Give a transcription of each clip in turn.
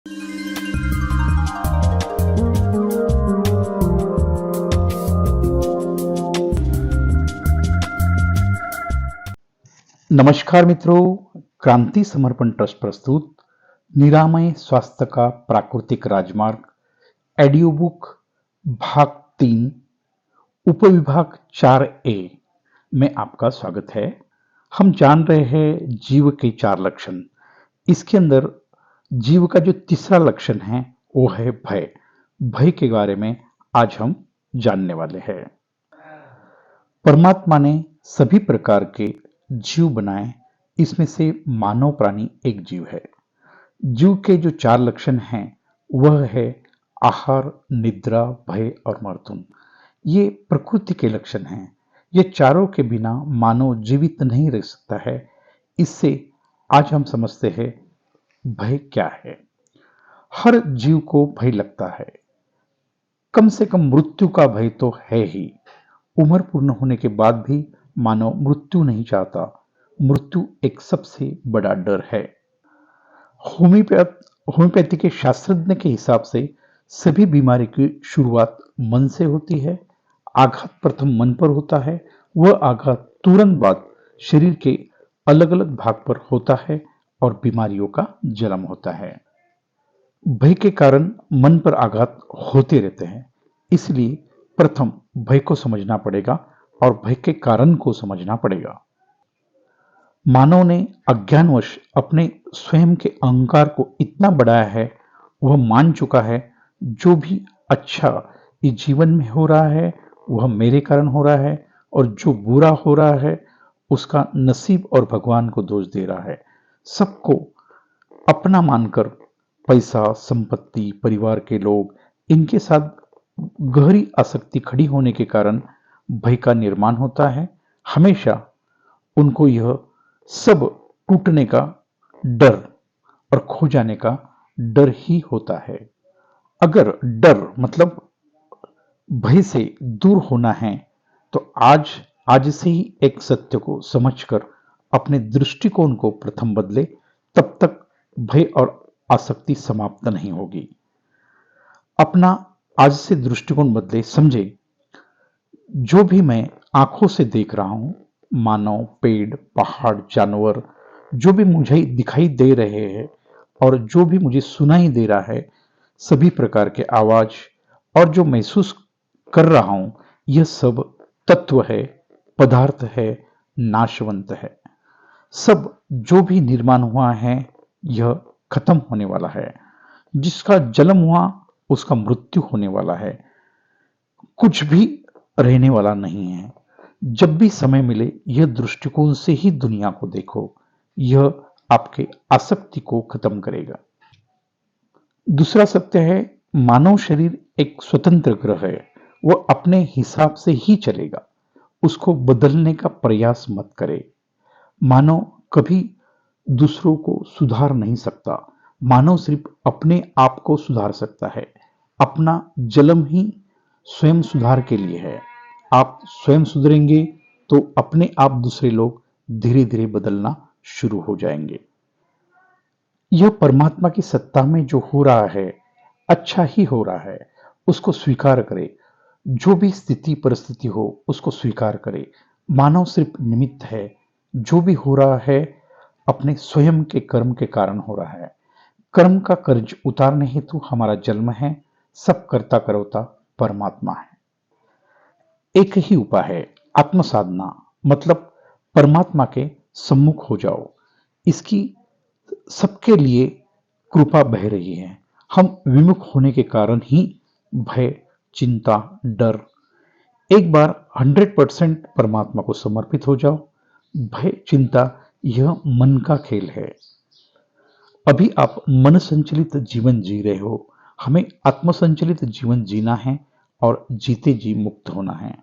नमस्कार मित्रों, क्रांति समर्पण ट्रस्ट प्रस्तुत निरामय स्वास्थ्य का प्राकृतिक राजमार्ग ऑडियो बुक भाग 3 उपविभाग 4A में आपका स्वागत है। हम जान रहे हैं जीव के 4 लक्षण। इसके अंदर जीव का जो तीसरा लक्षण है वो है भय। भय के बारे में आज हम जानने वाले हैं। परमात्मा ने सभी प्रकार के जीव बनाए, इसमें से मानव प्राणी एक जीव है। जीव के जो 4 लक्षण हैं वह है आहार, निद्रा, भय और मृत्यु। ये प्रकृति के लक्षण हैं। ये चारों के बिना मानव जीवित नहीं रह सकता है। इससे आज हम समझते हैं भय क्या है। हर जीव को भय लगता है। कम से कम मृत्यु का भय तो है ही। उम्र पूर्ण होने के बाद भी मानव मृत्यु नहीं चाहता। मृत्यु एक सबसे बड़ा डर है। होम्योपैथी के शास्त्रज्ञ के हिसाब से सभी बीमारी की शुरुआत मन से होती है। आघात प्रथम मन पर होता है, वह आघात तुरंत बाद शरीर के अलग अलग भाग पर होता है और बीमारियों का जन्म होता है। भय के कारण मन पर आघात होते रहते हैं। इसलिए प्रथम भय को समझना पड़ेगा और भय के कारण को समझना पड़ेगा। मानव ने अज्ञानवश अपने स्वयं के अहंकार को इतना बढ़ाया है, वह मान चुका है जो भी अच्छा इस जीवन में हो रहा है वह मेरे कारण हो रहा है और जो बुरा हो रहा है उसका नसीब और भगवान को दोष दे रहा है। सबको अपना मानकर पैसा, संपत्ति, परिवार के लोग, इनके साथ गहरी आसक्ति खड़ी होने के कारण भय का निर्माण होता है। हमेशा उनको यह सब टूटने का डर और खो जाने का डर ही होता है। अगर डर मतलब भय से दूर होना है तो आज से ही एक सत्य को समझकर अपने दृष्टिकोण को प्रथम बदले, तब तक भय और आसक्ति समाप्त नहीं होगी। अपना आज से दृष्टिकोण बदले, समझे जो भी मैं आंखों से देख रहा हूं, मानव, पेड़, पहाड़, जानवर जो भी मुझे दिखाई दे रहे हैं और जो भी मुझे सुनाई दे रहा है, सभी प्रकार के आवाज और जो महसूस कर रहा हूं, यह सब तत्व है, पदार्थ है, नाशवंत है। सब जो भी निर्माण हुआ है यह खत्म होने वाला है। जिसका जन्म हुआ उसका मृत्यु होने वाला है। कुछ भी रहने वाला नहीं है। जब भी समय मिले यह दृष्टिकोण से ही दुनिया को देखो, यह आपके आसक्ति को खत्म करेगा। दूसरा सत्य है, मानव शरीर एक स्वतंत्र ग्रह है। वह अपने हिसाब से ही चलेगा। उसको बदलने का प्रयास मत करे। मानव कभी दूसरों को सुधार नहीं सकता। मानव सिर्फ अपने आप को सुधार सकता है। अपना जन्म ही स्वयं सुधार के लिए है। आप स्वयं सुधरेंगे तो अपने आप दूसरे लोग धीरे धीरे बदलना शुरू हो जाएंगे। यह परमात्मा की सत्ता में जो हो रहा है अच्छा ही हो रहा है, उसको स्वीकार करें। जो भी स्थिति परिस्थिति हो उसको स्वीकार करें। मानव सिर्फ निमित्त है। जो भी हो रहा है अपने स्वयं के कर्म के कारण हो रहा है। कर्म का कर्ज उतारने हेतु हमारा जन्म है। सब कर्ता करौता परमात्मा है। एक ही उपाय है, आत्म साधना, मतलब परमात्मा के सम्मुख हो जाओ। इसकी सबके लिए कृपा बह रही है। हम विमुख होने के कारण ही भय, चिंता, डर। एक बार 100% परमात्मा को समर्पित हो जाओ। भय, चिंता यह मन का खेल है। अभी आप मन संचलित जीवन जी रहे हो। हमें आत्म संचलित जीवन जीना है और जीते जी मुक्त होना है।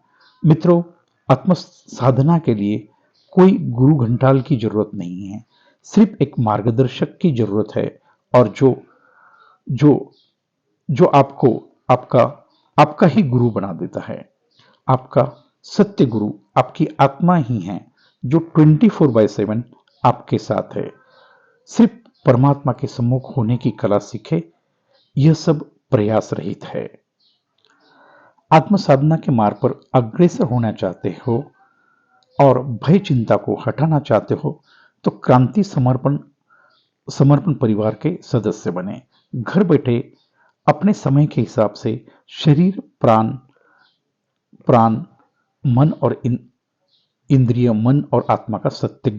मित्रों, आत्म साधना के लिए कोई गुरु घंटाल की जरूरत नहीं है। सिर्फ एक मार्गदर्शक की जरूरत है और जो जो जो आपको आपका ही गुरु बना देता है। आपका सत्य गुरु आपकी आत्मा ही है जो 24/7 आपके साथ है। सिर्फ परमात्मा के सम्मुख होने की कला सीखे, यह सब प्रयास रहित है। आत्म साधना के मार्ग पर अग्रसर होना चाहते हो और भय चिंता को हटाना चाहते हो तो क्रांति समर्पण समर्पण परिवार के सदस्य बने। घर बैठे अपने समय के हिसाब से शरीर, प्राण प्राण मन और इंद्रिय, मन और आत्मा का सत्य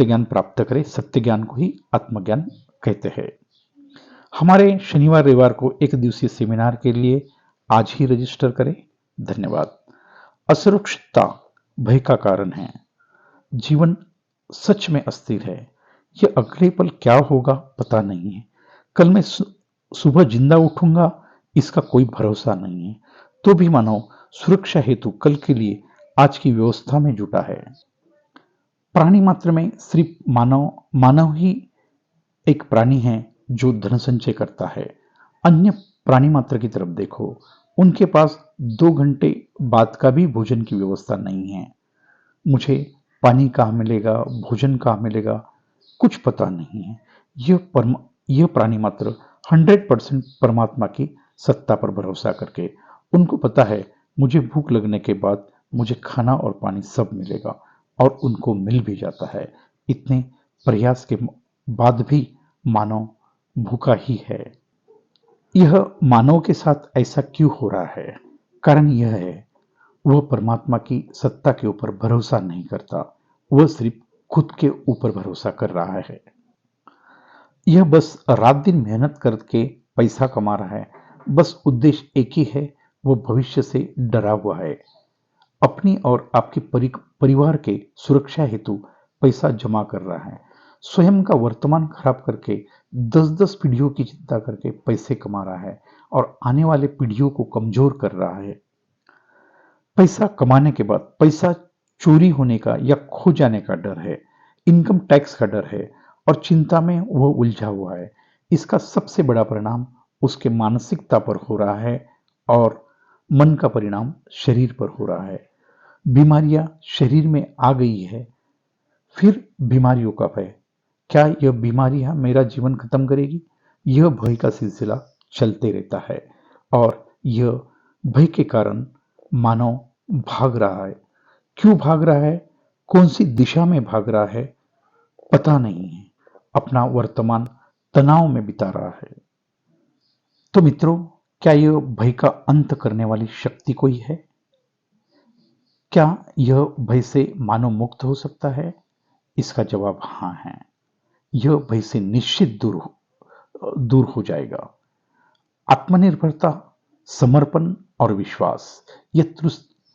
ज्ञान प्राप्त करें। सत्य ज्ञान को ही आत्मज्ञान कहते हैं। हमारे शनिवार रविवार को एक दिवसीय सेमिनार के लिए आज ही रजिस्टर करें। धन्यवाद। असुरक्षितता भय का कारण है। जीवन सच में अस्थिर है। यह अगले पल क्या होगा पता नहीं है। कल मैं सुबह जिंदा उठूंगा इसका कोई भरोसा नहीं है। तो भी मानव सुरक्षा हेतु कल के लिए आज की व्यवस्था में जुटा है। प्राणी मात्र में सिर्फ मानव ही एक प्राणी है जो धन संचय करता है। अन्य प्राणी मात्र की तरफ देखो, उनके पास 2 घंटे बाद का भी भोजन की व्यवस्था नहीं है। मुझे पानी कहाँ मिलेगा, भोजन कहाँ मिलेगा, कुछ पता नहीं है। यह प्राणी मात्र 100% परमात्मा की सत्ता पर भरोसा करके, उनको पता है मुझे भूख लगने के बाद मुझे खाना और पानी सब मिलेगा, और उनको मिल भी जाता है। इतने प्रयास के बाद भी मानव भूखा ही है। यह मानव के साथ ऐसा क्यों हो रहा है? कारण यह है, वह परमात्मा की सत्ता के ऊपर भरोसा नहीं करता, वह सिर्फ खुद के ऊपर भरोसा कर रहा है। यह बस रात दिन मेहनत करके पैसा कमा रहा है। बस उद्देश्य एक ही है, वह भविष्य से डरा हुआ है। अपनी और आपके परिवार के सुरक्षा हेतु पैसा जमा कर रहा है। स्वयं का वर्तमान खराब करके 10-10 पीढ़ियों की चिंता करके पैसे कमा रहा है और आने वाले पीढ़ियों को कमजोर कर रहा है। पैसा कमाने के बाद पैसा चोरी होने का या खो जाने का डर है, इनकम टैक्स का डर है और चिंता में वह उलझा हुआ है। इसका सबसे बड़ा परिणाम उसके मानसिकता पर हो रहा है और मन का परिणाम शरीर पर हो रहा है। बीमारियां शरीर में आ गई है, फिर बीमारियों का भय। क्या यह बीमारियां मेरा जीवन खत्म करेगी? यह भय का सिलसिला चलते रहता है और यह भय के कारण मानव भाग रहा है। क्यों भाग रहा है, कौन सी दिशा में भाग रहा है, पता नहीं है। अपना वर्तमान तनाव में बिता रहा है। तो मित्रों, क्या यह भय का अंत करने वाली शक्ति कोई है? क्या यह भय से मानव मुक्त हो सकता है? इसका जवाब हाँ है। यह भय से निश्चित दूर हो जाएगा। आत्मनिर्भरता, समर्पण और विश्वास, यह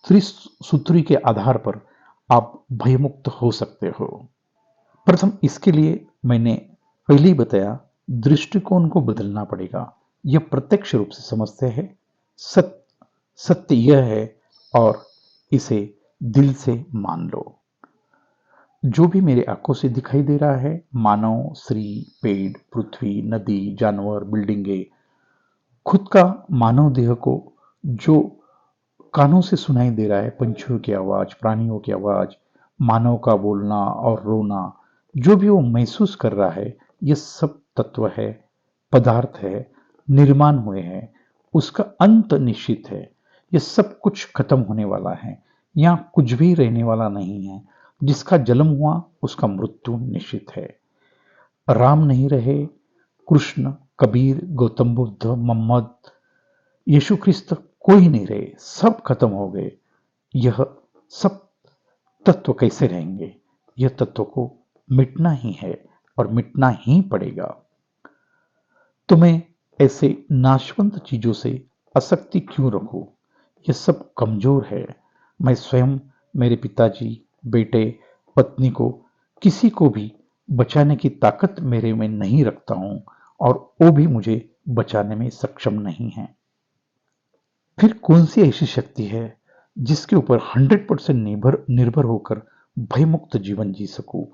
त्रिसूत्री के आधार पर आप भयमुक्त हो सकते हो। प्रथम इसके लिए मैंने पहले ही बताया, दृष्टिकोण को बदलना पड़ेगा। यह प्रत्यक्ष रूप से समझते हैं सत्य यह है और इसे दिल से मान लो। जो भी मेरे आंखों से दिखाई दे रहा है, मानव, स्त्री, पेड़, पृथ्वी, नदी, जानवर, बिल्डिंगे, खुद का मानव देह को जो कानों से सुनाई दे रहा है, पंछियों की आवाज, प्राणियों की आवाज, मानव का बोलना और रोना, जो भी वो महसूस कर रहा है, ये सब तत्व है, पदार्थ है, निर्माण हुए हैं, उसका अंत निश्चित है। ये सब कुछ खत्म होने वाला है। यहाँ कुछ भी रहने वाला नहीं है। जिसका जन्म हुआ उसका मृत्यु निश्चित है। राम नहीं रहे, कृष्ण, कबीर, गौतम बुद्ध, मोहम्मद, यीशु ख्रिस्त, कोई नहीं रहे, सब खत्म हो गए। यह सब तत्व कैसे रहेंगे? यह तत्व को मिटना ही है और मिटना ही पड़ेगा। तो मैं ऐसे नाशवंत चीजों से आसक्ति क्यों रखूं? यह सब कमजोर है। मैं स्वयं, मेरे पिताजी, बेटे, पत्नी को, किसी को भी बचाने की ताकत मेरे में नहीं रखता हूं और वो भी मुझे बचाने में सक्षम नहीं है। फिर कौन सी ऐसी शक्ति है जिसके ऊपर 100% निर्भर होकर भयमुक्त जीवन जी सकूं?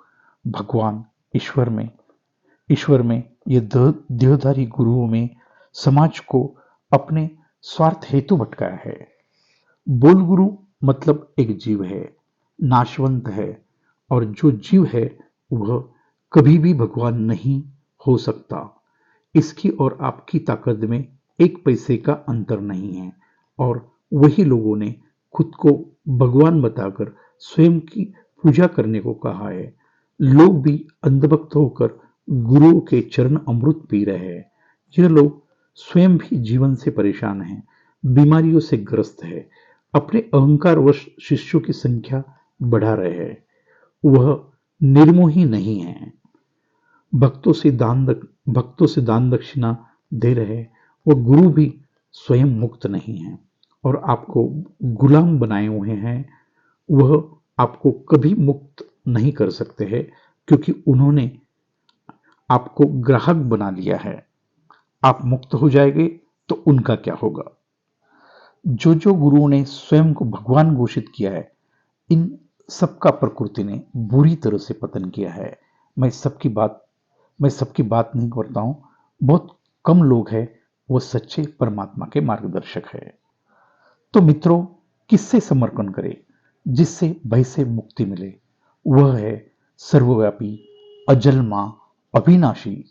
भगवान, ईश्वर में, ये देहधारी गुरुओं में समाज को अपने स्वार्थ हेतु भटकाया है। बोल गुरु मतलब एक जीव है, नाशवंत है, और जो जीव है वह कभी भी भगवान नहीं हो सकता। इसकी और आपकी ताकत में एक पैसे का अंतर नहीं है। और वही लोगों ने खुद को भगवान बताकर स्वयं की पूजा करने को कहा है। लोग भी अंधभक्त होकर गुरु के चरण अमृत पी रहे हैं। यह लोग स्वयं भी जीवन से परेशान हैं, बीमारियों से ग्रस्त है, अपने अहंकारवश शिष्यों की संख्या बढ़ा रहे हैं। वह निर्मोही नहीं है, भक्तों से दान दक्षिणा दे रहे। वो गुरु भी स्वयं मुक्त नहीं है और आपको गुलाम बनाए हुए हैं। वह आपको कभी मुक्त नहीं कर सकते हैं, क्योंकि उन्होंने आपको ग्राहक बना लिया है। आप मुक्त हो जाएंगे तो उनका क्या होगा? जो जो गुरुओं ने स्वयं को भगवान घोषित किया है, इन सबका प्रकृति ने बुरी तरह से पतन किया है। मैं सबकी बात नहीं करता हूं। बहुत कम लोग हैं वो सच्चे परमात्मा के मार्गदर्शक है। तो मित्रों, किससे समर्पण करें जिससे भय से मुक्ति मिले? वह है सर्वव्यापी, अजन्मा, अविनाशी,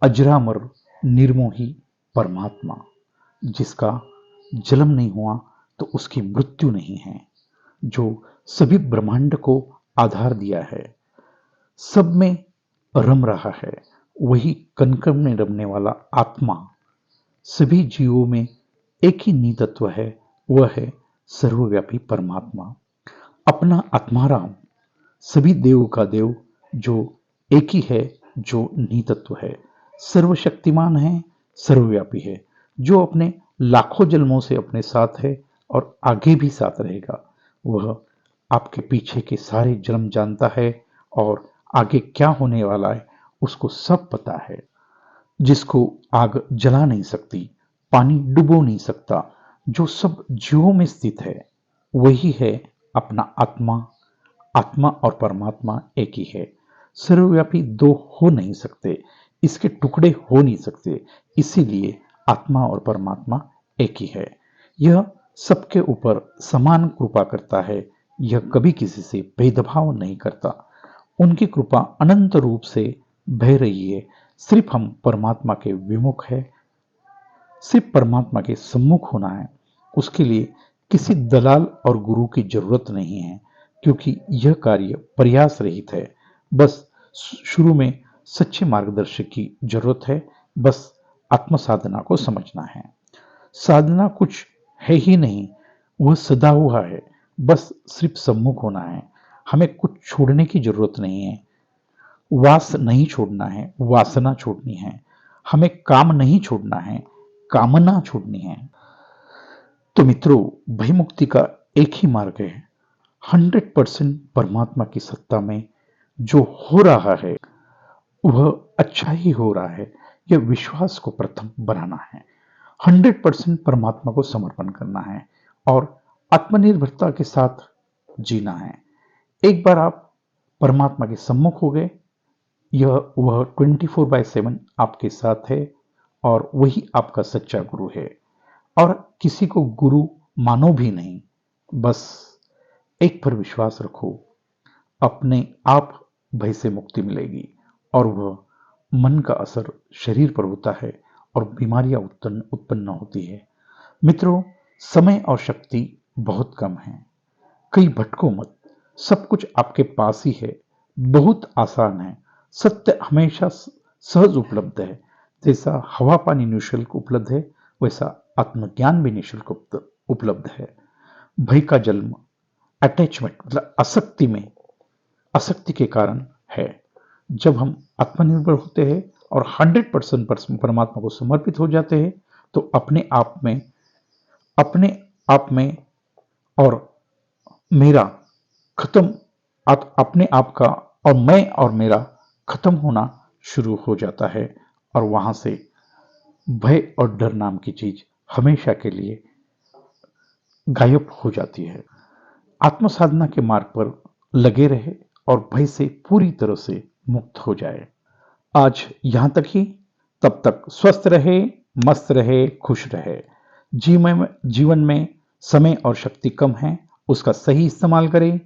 अजरामर, निर्मोही परमात्मा, जिसका जन्म नहीं हुआ तो उसकी मृत्यु नहीं है, जो सभी ब्रह्मांड को आधार दिया है, सब में रम रहा है। वही कण कण में रमने वाला आत्मा सभी जीवों में एक ही नितत्व है। वह है सर्वव्यापी परमात्मा, अपना आत्माराम, सभी देव का देव, जो एक ही है, जो नितत्व है, सर्वशक्तिमान है, सर्वव्यापी है, जो अपने लाखों जन्मों से अपने साथ है और आगे भी साथ रहेगा। वह आपके पीछे के सारे जन्म जानता है और आगे क्या होने वाला है उसको सब पता है। जिसको आग जला नहीं सकती, पानी डुबो नहीं सकता, जो सब जीवों में स्थित है, वही है अपना आत्मा। आत्मा और परमात्मा एक ही है। सर्वव्यापी दो हो नहीं सकते, इसके टुकड़े हो नहीं सकते। इसीलिए आत्मा और परमात्मा एक ही है। यह सबके ऊपर समान कृपा करता है। यह कभी किसी से भेदभाव नहीं करता। उनकी कृपा अनंत रूप से बह रही है। सिर्फ हम परमात्मा के विमुख है, सिर्फ परमात्मा के सम्मुख होना है। उसके लिए किसी दलाल और गुरु की जरूरत नहीं है, क्योंकि यह कार्य प्रयास रहित है। बस शुरू में सच्चे मार्गदर्शक की जरूरत है। बस आत्म साधना को समझना है। साधना कुछ है ही नहीं, वह सदा हुआ है। बस सिर्फ सम्मुख होना है। हमें कुछ छोड़ने की जरूरत नहीं है। वास नहीं छोड़ना है, वासना छोड़नी है। हमें काम नहीं छोड़ना है, कामना छोड़नी है। तो मित्रों, भय मुक्ति का एक ही मार्ग है, 100% परमात्मा की सत्ता में जो हो रहा है वह अच्छा ही हो रहा है। यह विश्वास को प्रथम बनाना है, 100% परमात्मा को समर्पण करना है और आत्मनिर्भरता के साथ जीना है। एक बार आप परमात्मा के सम्मुख हो गए, वह 24/7 आपके साथ है और वही आपका सच्चा गुरु है। और किसी को गुरु मानो भी नहीं, बस एक पर विश्वास रखो, अपने आप भय से मुक्ति मिलेगी। और वह मन का असर शरीर पर होता है और बीमारियां उत्पन्न होती है। मित्रों, समय और शक्ति बहुत कम है, कहीं भटको मत। सब कुछ आपके पास ही है, बहुत आसान है। सत्य हमेशा सहज उपलब्ध है। जैसा हवा पानी निःशुल्क उपलब्ध है, वैसा आत्मज्ञान भी निःशुल्क उपलब्ध है। भय का जन्म अटैचमेंट मतलब आसक्ति के कारण है। जब हम आत्मनिर्भर होते हैं और 100% परमात्मा को समर्पित हो जाते हैं, तो अपने आप में और मेरा खत्म, अपने आप का और मैं और मेरा खत्म होना शुरू हो जाता है। और वहां से भय और डर नाम की चीज हमेशा के लिए गायब हो जाती है। आत्म साधना के मार्ग पर लगे रहे और भय से पूरी तरह से मुक्त हो जाए। आज यहां तक ही। तब तक स्वस्थ रहे, मस्त रहे, खुश रहे। जीवन में समय और शक्ति कम है, उसका सही इस्तेमाल करें।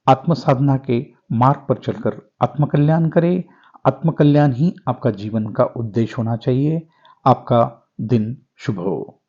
आत्म साधना के मार्ग पर चलकर आत्मकल्याण करें। आत्मकल्याण ही आपका जीवन का उद्देश्य होना चाहिए। आपका दिन शुभ हो।